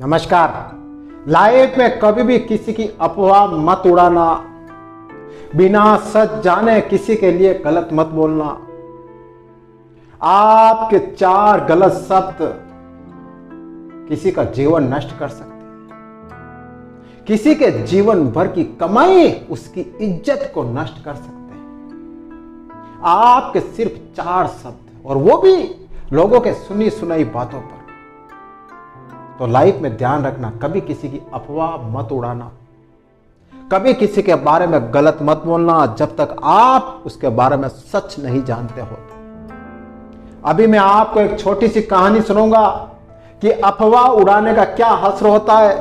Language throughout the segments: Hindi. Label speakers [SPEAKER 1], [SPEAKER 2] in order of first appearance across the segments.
[SPEAKER 1] नमस्कार। लाइफ में कभी भी किसी की अफवाह मत उड़ाना, बिना सच जाने किसी के लिए गलत मत बोलना। आपके 4 गलत शब्द किसी का जीवन नष्ट कर सकते हैं, किसी के जीवन भर की कमाई, उसकी इज्जत को नष्ट कर सकते हैं। आपके सिर्फ 4 शब्द, और वो भी लोगों के सुनी सुनाई बातों पर। तो लाइफ में ध्यान रखना, कभी किसी की अफवाह मत उड़ाना, कभी किसी के बारे में गलत मत बोलना जब तक आप उसके बारे में सच नहीं जानते हो। अभी मैं आपको एक छोटी सी कहानी सुनाऊंगा कि अफवाह उड़ाने का क्या हश्र होता है।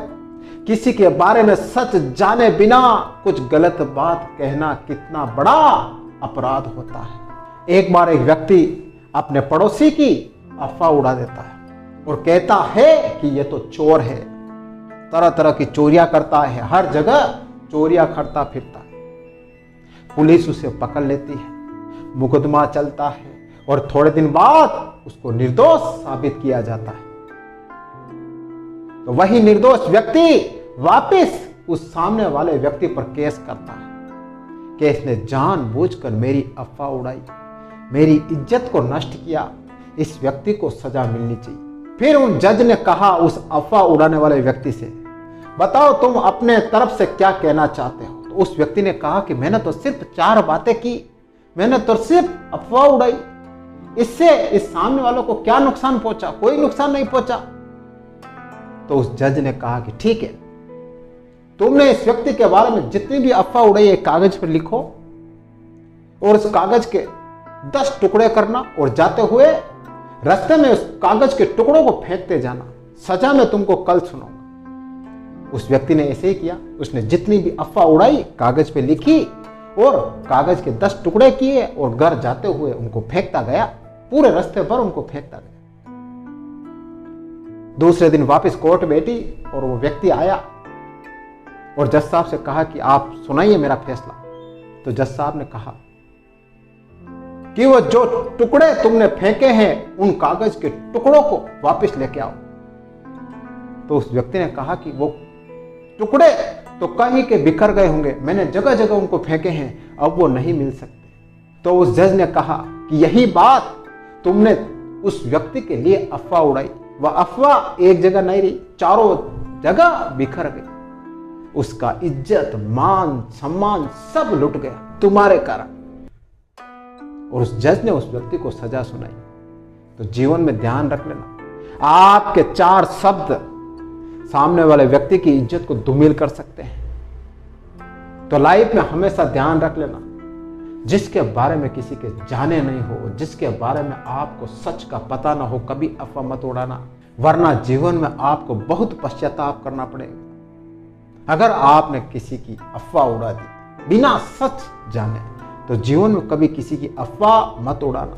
[SPEAKER 1] किसी के बारे में सच जाने बिना कुछ गलत बात कहना कितना बड़ा अपराध होता है। एक बार एक व्यक्ति अपने पड़ोसी की अफवाह उड़ा देता है और कहता है कि ये तो चोर है, तरह तरह की चोरियां करता है, हर जगह चोरियां करता फिरता है। पुलिस उसे पकड़ लेती है, मुकदमा चलता है और थोड़े दिन बाद उसको निर्दोष साबित किया जाता है। तो वही निर्दोष व्यक्ति वापस उस सामने वाले व्यक्ति पर केस करता है कि इसने जानबूझकर मेरी अफवाह उड़ाई, मेरी इज्जत को नष्ट किया, इस व्यक्ति को सजा मिलनी चाहिए। फिर उन जज ने कहा उस अफवाह उड़ाने वाले व्यक्ति से, बताओ तुम अपने तरफ से क्या कहना चाहते हो। तो उस व्यक्ति ने कहा कि मैंने तो सिर्फ 4 बातें की, मैंने तो सिर्फ अफवाह उड़ाई, इससे इस सामने वालों को क्या नुकसान पहुंचा? कोई नुकसान नहीं पहुंचा। तो उस जज ने कहा कि ठीक है, तुमने इस व्यक्ति के बारे में जितनी भी अफवाह उड़ाई एक कागज पर लिखो और उस कागज के 10 टुकड़े करना और जाते हुए रास्ते में उस कागज के टुकड़ों को फेंकते जाना, सजा में तुमको कल सुनाऊंगा। उस व्यक्ति ने ऐसे ही किया। उसने जितनी भी अफवाह उड़ाई कागज पे लिखी और कागज के 10 टुकड़े किए और घर जाते हुए उनको फेंकता गया, पूरे रास्ते पर उनको फेंकता गया। दूसरे दिन वापस कोर्ट बैठी और वो व्यक्ति आया और जज साहब से कहा कि आप सुनाइए मेरा फैसला। तो जज साहब ने कहा कि वो जो टुकड़े तुमने फेंके हैं उन कागज के टुकड़ों को वापस लेके आओ। तो उस व्यक्ति ने कहा कि वो टुकड़े तो कहीं के बिखर गए होंगे, मैंने जगह जगह उनको फेंके हैं, अब वो नहीं मिल सकते। तो उस जज ने कहा कि यही बात तुमने उस व्यक्ति के लिए अफवाह उड़ाई, वह अफवाह एक जगह नहीं रही, चारों जगह बिखर गई। उसका इज्जत, मान, सम्मान सब लुट गया तुम्हारे कारण। और उस जज ने उस व्यक्ति को सजा सुनाई। तो जीवन में ध्यान रख लेना, आपके 4 शब्द सामने वाले व्यक्ति की इज्जत को धूमिल कर सकते हैं। तो लाइफ में हमेशा ध्यान रख लेना, जिसके बारे में किसी के जाने नहीं हो, जिसके बारे में आपको सच का पता ना हो, कभी अफवाह मत उड़ाना, वरना जीवन में आपको बहुत पश्चाताप करना पड़ेगा। अगर आपने किसी की अफवाह उड़ा दी बिना सच जाने, तो जीवन में कभी किसी की अफवाह मत उड़ाना।